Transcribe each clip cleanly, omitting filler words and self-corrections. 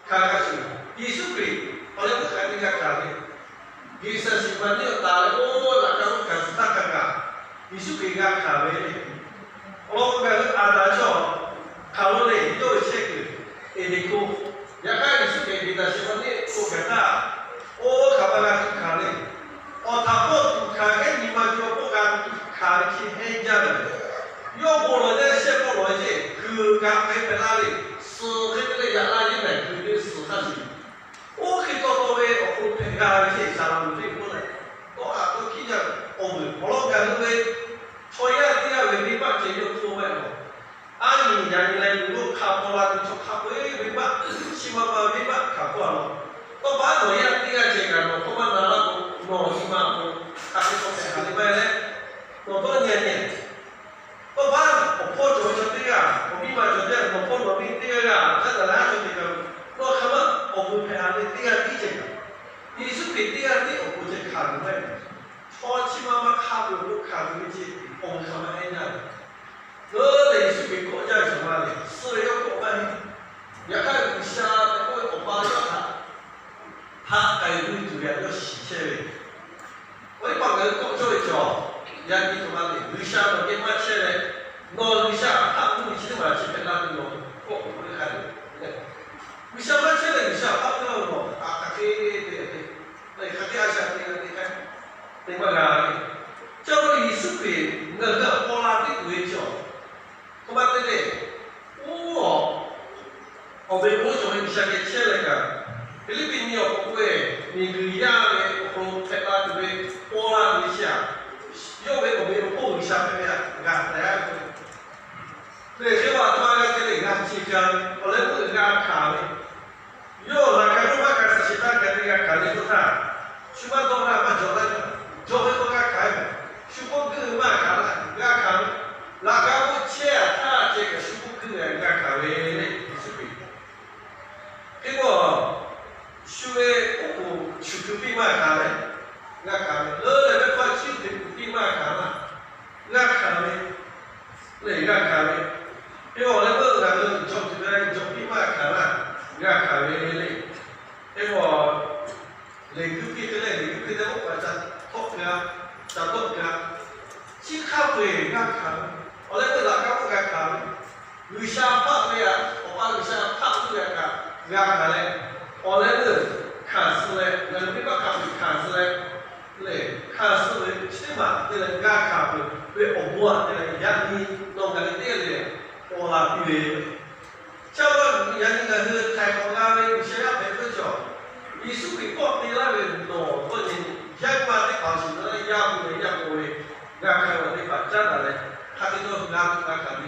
가가지고 예수그리 어려운 가니가 가네 예수 시반이 따르고 나가고 가스타가가 예수그리가 가네 어려운 가는 아다죠 가로래 또 체크 에디코 약간 예수그리가 시반이 또 가다 오 가바가 가네 타고 가게 니마지고 보가 가르치 해자는 요거는 세포로지 그가 배배라리 스케들의 야라지네 그게 스타지 오케 또왜 오페가 이제 사람들이 보네 또 기자 오늘 벌어가는 왜 초야 뛰어 왜 비박 제일 좋아요 아니 야니네 누구 카포라도 저 카포에 비박 심어봐 비박 카포하러 또 봐도야 뛰어 제가 뭐 그만 나라고 너 이마고 카페 코페 하는 거야 너 그런 얘기 또 봐, 포조 저때가 어디만 저때 뭐 포도 어디 때가 자다나 저때가 너 가면 어부패하는 때가 이제가 이수피 때가 때 어부제 가는 거야 초치마마 카브로 가는 거지 어부가만 했냐 너네 이수피 꼬자에서 말해 쓰레요 꼬마해 약간 의사 또 오빠가 다 가이드 두려워 시체에 어디 방금 꼬져있죠 야기 도망이 의사도 게 맞춰래 너 의사 한국 지금 마치 벨라는 거꼭 우리 가는 의사 맞춰래 의사 한국은 뭐 가게 가게 하셔야 되니까 내가 저거 이스피 너가 폴라디 왜죠 그만데 오 어디 보죠 의사게 쳐래가 필리핀이요 거기에 미그리아에 그 펠라디 폴라디 의사又为我们有后下面呀，大家对，结果他那个人家去讲，后来不人家看的，又那个如果开始其他跟人家看的不啥，什么东西嘛做那个，做会不敢看的，什么跟嘛看了，人家看的，那个不切他这个什么跟人家看的是对，结果学不去比嘛看的。nga kame le le kwa chi de ti ma kama nga kame le nga kame yo le ba nga le jo ti de jo ti ma kama nga kame le e wo le ku ki de le ku de ko cha thok nga cha thok nga chi kha we nga kame o le ba la ka ko nga kame lu sha pa le ya o pa lu sha pa lu ya ka nga kame o le le ka su le nga le ba ka ka su le 네, 가수의 치마 때는 가카브 왜 어부와 때는 양이 농가를 때려 오라 비에 저번 양이가 그 타이거가의 시야 배우죠 이수비 꼭 내라면 너 거진 양마의 관심을 야구의 야구의 가카의 받자다래 하기도 가카비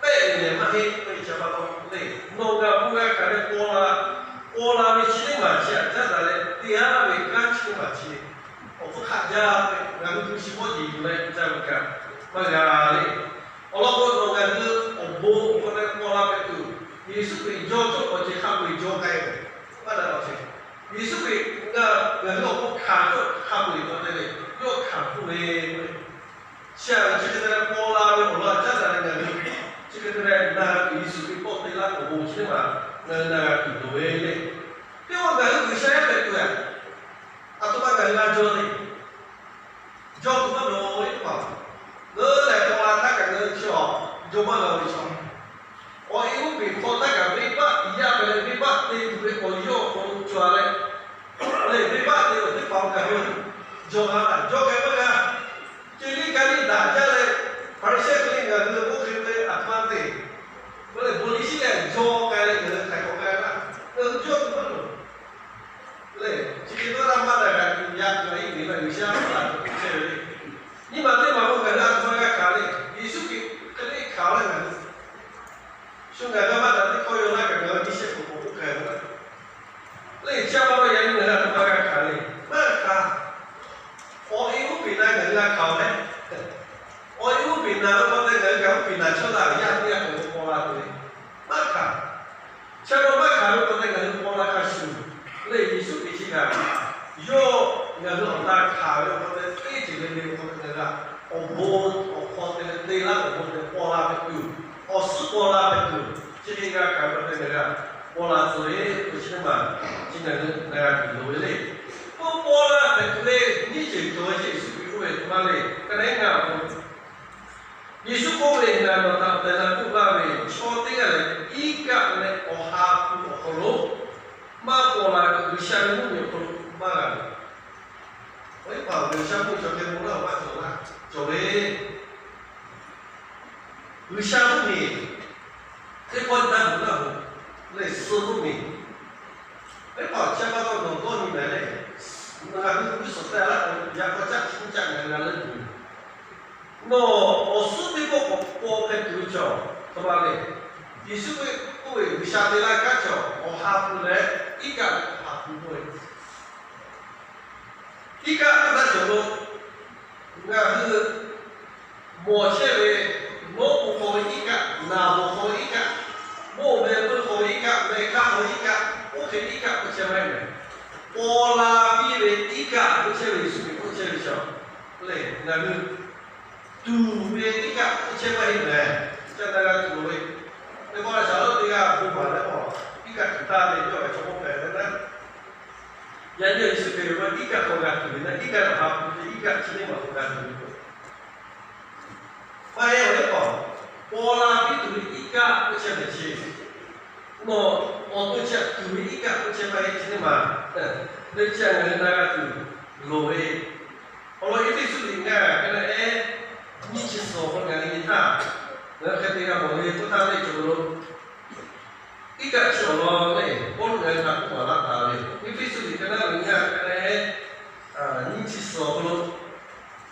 빼내 마히 그 잡아도 네 농가 부가 가는 오라의 치마 시야 자다래 디아라의 간치 마치我看家俺们西方地来在不干，那家里，我老婆那个我婆我那过那边住，你是可以交做或者看可以交开的，那老钱，你是可以那我不看就看不了那里，要看不了，像这个在过那边我那家在那个，这个在那你是可以报的那我母亲嘛，那挺多的，因为我那个现在在做呀。atau bagai ngajo ni, jauh tu mana orang itu, ngelak orang tak kan ngejauh, jauh mana orang itu, orang itu berkota kan beribad, ia beribad ni berkoyo orang jual ni beribad ni orang pau kan, jauh mana, jadi kali dah jalan, parisi kali nggak bukan ni atman ni, boleh polisi ni jauh kali nggak kayak orang lah, jauh tu mana. Jadi orang mana kan yang kali ini lah bisa lah, ni mana mahu kan aku nak kali, isu kali kali kan, sungai apa nanti kau yang nak kan bisa buku kan, siapa yang nak kali, mereka, orang 的嘛，今天那个路嘞，波波啦，那个你就做这是比如说嘛嘞，个那个，耶稣讲嘞，那么他在那古巴嘞，说这个嘞，一个嘞，我哈不我罗，马过来个下面没有马来，我一跑下面就给我了，我走了，走嘞，下面，这关单不了。类似不明，跑加到农多里面嘞，那你所在了，人家国家新疆人家人，那我是这个我跟对照，是吧嘞？你是不会为啥子来干叫？我哈不来，一个哈不会，一个那叫做，那是目前嘞，我不会一个，那不会一个。我们不可以干，没干可以干，我可以干不前面的。我那比的一干不前面是不前面小，对，那个杜的一干不前面的，像那个杜的，那个小佬这个不管的哦，一个其他的就来做我们的呢。人家是比如说一个口干杜的，一个的话不是一个今天我口干杜的。发现我的讲。我那比对一家不前面去，我对讲对一家不前面去的嘛，对讲的那个对路诶，我一直说人家跟那你去说我讲你他，那肯定啊我也不他那走路，一个走路嘞，我人他不管他打嘞，一直说跟那人家跟那你去说我。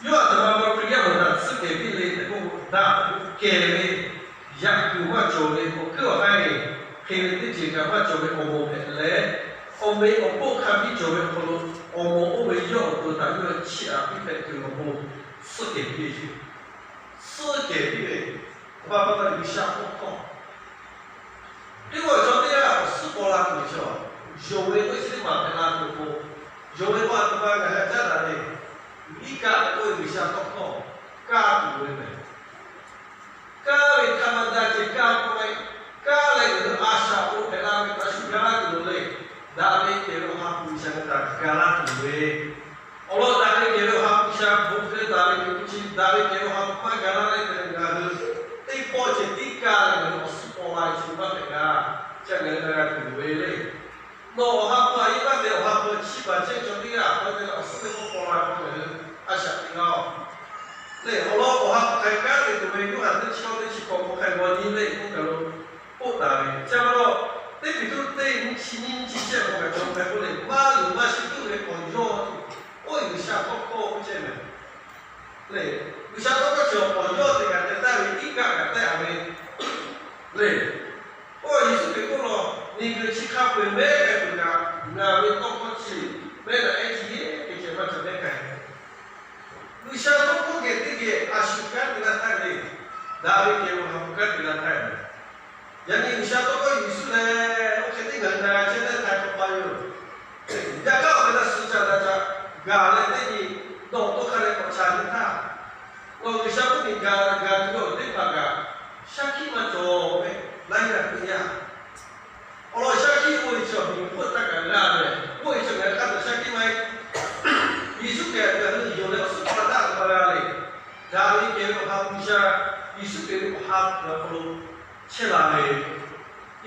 有啊，他妈不一样的，是给别人那个那给的，养狗嘛做的，我个还给的这个嘛做的，我们来，我们不看比做的，我们要都当个吃啊，比别个我是给别人，是给别人，爸爸的一下不好。因为昨天啊，是过来你说，有的会是马来拉多，有的话他妈的还在哪里？一个会比较多，家不会的，家里他们在这家不会，家里的阿莎我陪他们在暑假里头嘞，大里给了他不想在家里头嘞，我大里给了他不想不给大里不去，大里给了他不家里的那个，这波这地家里的我是过来去把那个，这个那个土味嘞。那我还不一般的，我还不七八千兄弟啊，或者是那个过来过来，啊想的哦。对，我还开干的，对不对？有很多敲的去搞，我开过你嘞，我讲了不打的，这么咯，对比如对你去年之前我讲从开过来，马路嘛是都来工作，我有下过课不见了。对，有下过课就工作的感觉，但是一个感觉还没，对。我意思是讲咯，你去咖啡买个那个，那边到过去买了ATM，而且我准备开。你想到不给这个啊，时间给他太累，哪里给我还不给他太累？人家你想到个意思呢，我肯定人呢，现在太多朋友，人家搞给他时间大家，搞了这个弄多看来我查你他，我你想不你搞这个对吧？想起嘛做呗。来了不一样，我老下去我就明不大概啦的，我就来看到下去买，艺术给的有的是夸大的啦的，然后你给我哈不下，艺术给我哈然后切来的，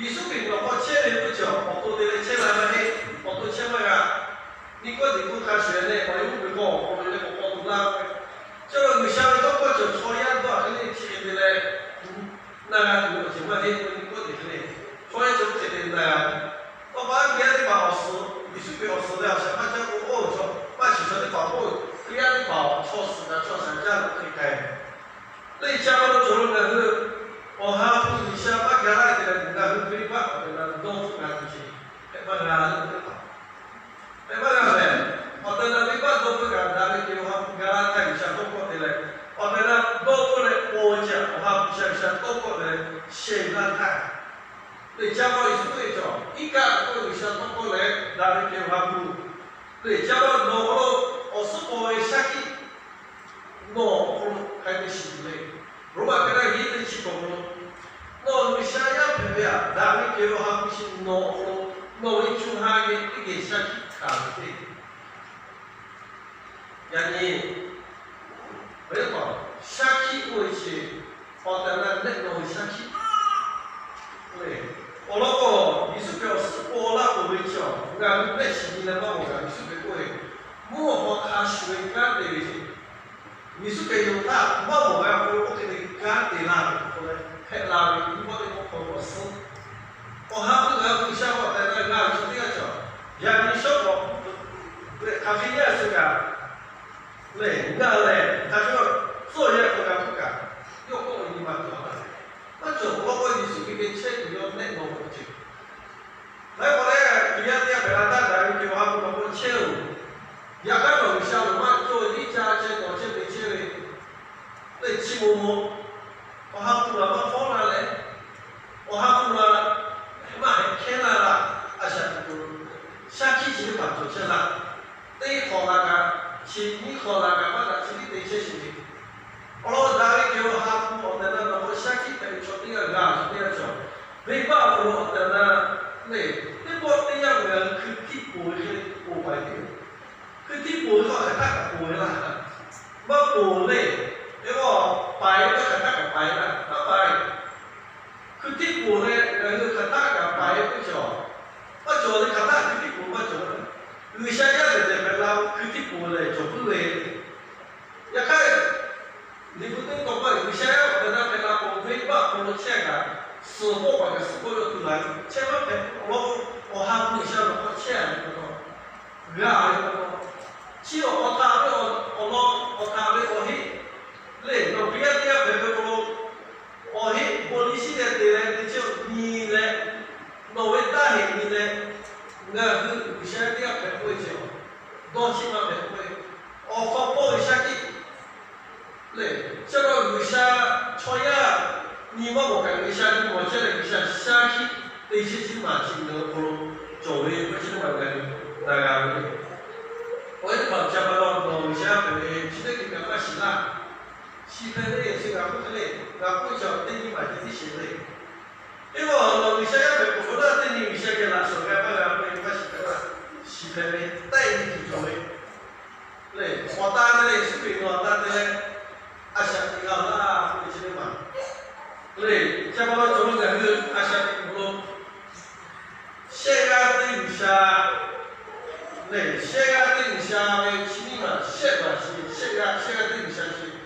艺术给我切的不久，我都得切来的，我都切来啊，你过你不看学的，我又不讲，我们那个我都拉的，这个你想到过就抽烟多，肯定切的嘞。那个我情况呢，我的嘞，所以就决定呢，我把别的保持，你是给我说的，想法叫我说，把汽车的保护，别的保措施的措施这样可以开。那家伙都做了那个，我还不是想把原来的那个规划，那东西拿出去，把那个保，把那个我在那规划都不敢，那个给我原来太想通过的嘞。我们呢，包括嘞国家，我还不想包括嘞现代态，对，加到一是对着，一个我有想包括嘞，哪里给我不？对，加到我是不会下去，我还没洗嘞，如果跟他一直去工作，我想要怎么样？哪里给我不是我一出哈给一个下去看的，然后为什么下去为是好的那那种下去？对，我那个艺术表示我那不会教，俺那是你那帮我艺术表会，我他学干的那些，艺术表有他，我要我给你干的啦，后来拍拉的，我的我是。我还不能不像我在那那就这样讲，人家说我，对，他非要这个，对，那嘞，他说作业不干不干，要跟我一般做的，那就我艺术这个钱要那弄不去，来我嘞，第二天回来单来给我还不我钱，也看到像我们做一家钱我钱没钱嘞，对，起摸，我还不能我放那嘞，我还不能。嘛，看啦啦，下期几个做些啦，对考那个，你考那个嘛，那是对些事情。我那里叫哈不，我那我下期等做第二做，没办法，我那你不这样的去替补的补白的，去替补的话很大个补啦，不补嘞，因为白的很大个白啦，不白。佢啲布咧，佢佢打個擺不做，不做你佢打佢啲布不做咧，佢下一日就係撈佢啲布嚟做不嚟，一開你不能講話，佢下一日就係撈布非把布切個，死活把個死活都出來，千萬別我喊你下我切你嗰個，㗎你嗰個，只要我打俾我打俾我去，你我邊一啲俾佢個。我嘿，polisi dia dia dia ni le, no weta he ni le, nga hu bisha dia pekoi je, do chi ma pekoi, o ko po bisha ki, le, chalo bisha choya, ni ma mo ka bisha ni mo chale bisha sha ki, de chi chi ma chi no ko, jo we ko chi ma ga ni, da ga ni, o ye ma cha ba lo bisha pe, chi de ki ka ma shi la. 西方的也是俺不嘞，俺不晓得你买的这些嘞。因为我们现在不知道这里现在拿手干把俺们把西方啦，西方的带你去做嘞。嘞，我打的嘞是被我打的嘞，想你讲啦，不是的嘛。嘞，像我做那个想你不，现在的下，嘞，现在的下嘞，去你嘛，现在的下去。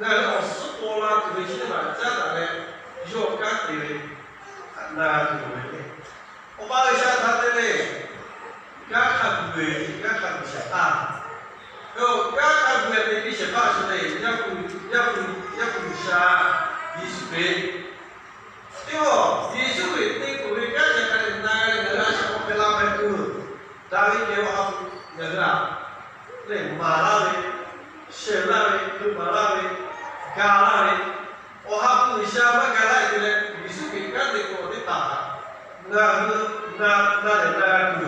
那老师多啦，这个现在家长呢，要干的嘞，那就没嘞。我把一下他的嘞，干看不对，干看不下啊。要干看不对，你先把是嘞，要不下艺术类，对不？艺术类对不对？干下看那个小朋友拉排骨，大概给我好那个啦，对麻辣的，咸辣的，跟麻辣的。 咖喱嘞，我还不想把咖喱的嘞，艺术品干的我的打，那有，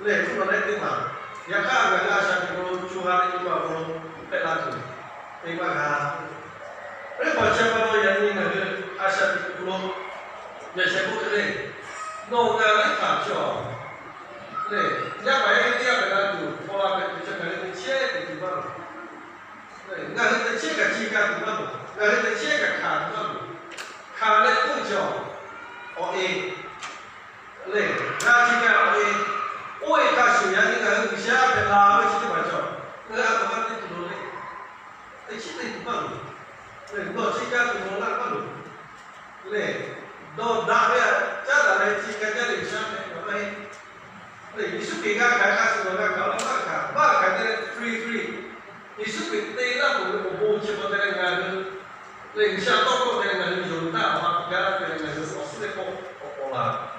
嘞，不能来的嘛，也看个那下面我做下的一把我被拉住，一把咖，那把钱把我眼睛那个下面我也全部嘞，弄个来打叫，嘞，也把一点被拉住，我那边就可能钱的地方。 那是这个机干怎么弄？那是这个卡怎么弄？卡嘞不叫哦 A， 嘞，那机干哦 A， 我一看水呀，你看有些别拉回去怎么叫？那怎么得不弄嘞？那现在怎么弄？嘞，到机干怎么那么弄？嘞，到哪边？家长来机干家里下面有没？嘞，你是给他看还是我那搞了那看的 free。 你是给对那我基本在那个，对，像到过那个有大话，原来那个是我四的包啦，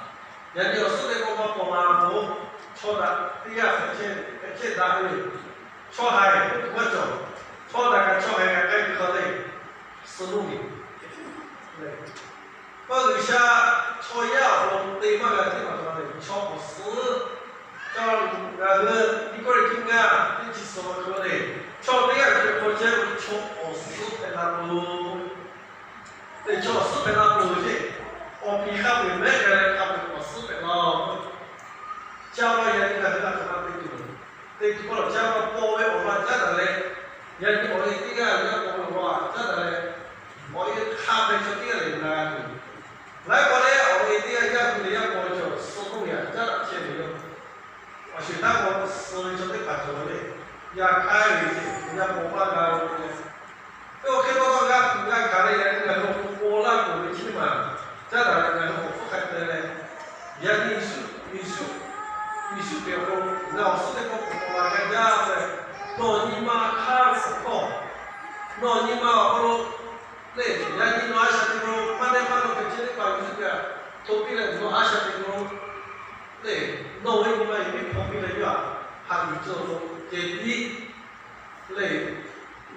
人家四的包啦，我错的，第二这大的，错海我走，错那个错海个该可的，思路的，对，我留下错呀，我对那个地方说的错不是，叫那个你过来听啊，你去什么课的？ cho cái cái cô chơi một chỗ ở sức phải làm đồ để cho sức phải làm đồ chứ ở phía khác mình biết cái này làm được ở sức phải làm 教了人家他他妈对不了教了波为我们家的嘞，人家我的第二个我们话家的嘞，我一咖啡就第二人来来过来我的第二个你要过去手工业家的钱没有，我学他我手里就得把做的，要开的去，要不办个的，我看到人家干的人家都波浪过的去嘛，家的人家都不开的嘞，人家艺术表工，老师的工我们家的，诺尼玛卡斯工，诺尼玛我嘞，人家诺阿夏的工，慢点慢点，今天搞艺术的，头皮的诺阿夏的工，嘞，诺维尼玛因为头皮的呀，还有这种这里，嘞，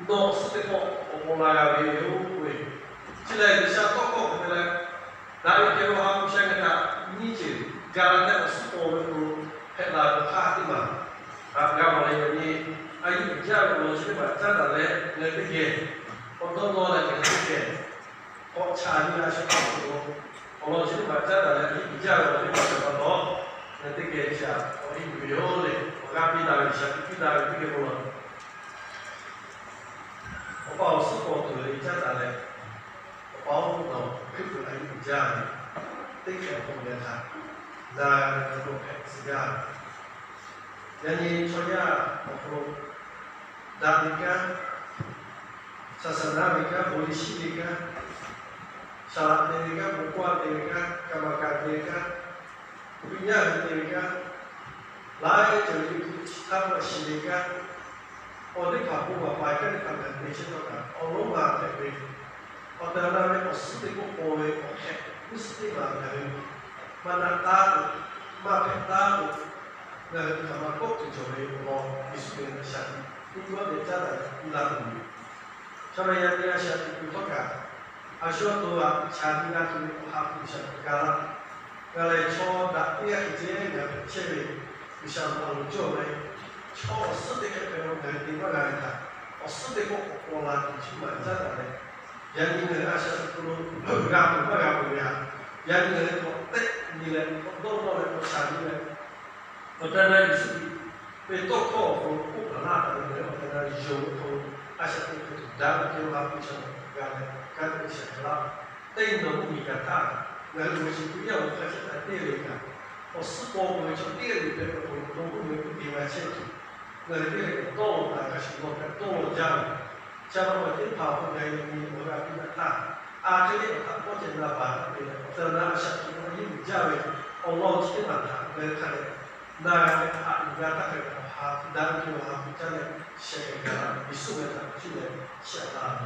诺斯的工，我们来个有会，现在你想多工的嘞，那有给我还不想给他，你就干那个是我们工。ให้เราพาที่มาครับงานอะไรอย่างนี้อายุยาวเราใช่ไหมจ้าแต่เล็กเงินไม่เก่งคนต้องนอนอะไรกันไม่เก่งเพราะชาที่เราใช้ความรู้ของเราใช่ไหมจ้าแต่เล็กอายุยาวเราใช้ความรู้เงินไม่เก่งใช่ไหมอายุเยอะเลยงานพี่ดาวใช่พี่ดาวพี่เก่งหมด我把我生活对了，家长嘞，我把我弄克服了一家，对全部人看。那这种是这样，人家说呀，我说，哪里个，啥啥哪里个，politik里个，salat里个，bukuan里个，干嘛干里个，punya里个，来就是他们是里个，我的卡布我买个的他们没钱多干，我弄嘛这边，我当然我死的不过为我看，不是的嘛那个。mana tahu, mana tahu, dan sama kok tujuan mau disukai syari, itu ada cara ulang. Sama yang dia syari itu kan, asal tua syari itu hak bisa berkala. Kalau cowok tak dia kerja dengan cewek bisa menjual, cowok sedikit memang dari mana kita, sedikit pola cuma cara ni. Yang ini asal perlu bergabung ya. Yang ini kotek nilai kotor oleh pesan Otana isi petoko ko kana ta otana jo ko asa ko dan ke ha pi chana kan isa la tai no mi ka ta na lu si ku ya o ka sa te le ka o su ko mo cho te le pe ko ko mo ku ti ma che tu na le ko to ta ka si mo ka to ja cha mo te pa ko dai ni o ga pi na ta a ke le ka ko che la ba pe otana asa ko ni ja we Allah che ma ta le ka le na igata ka ha dan ki ha pi cha le she ka isu ga ta chu le sha ta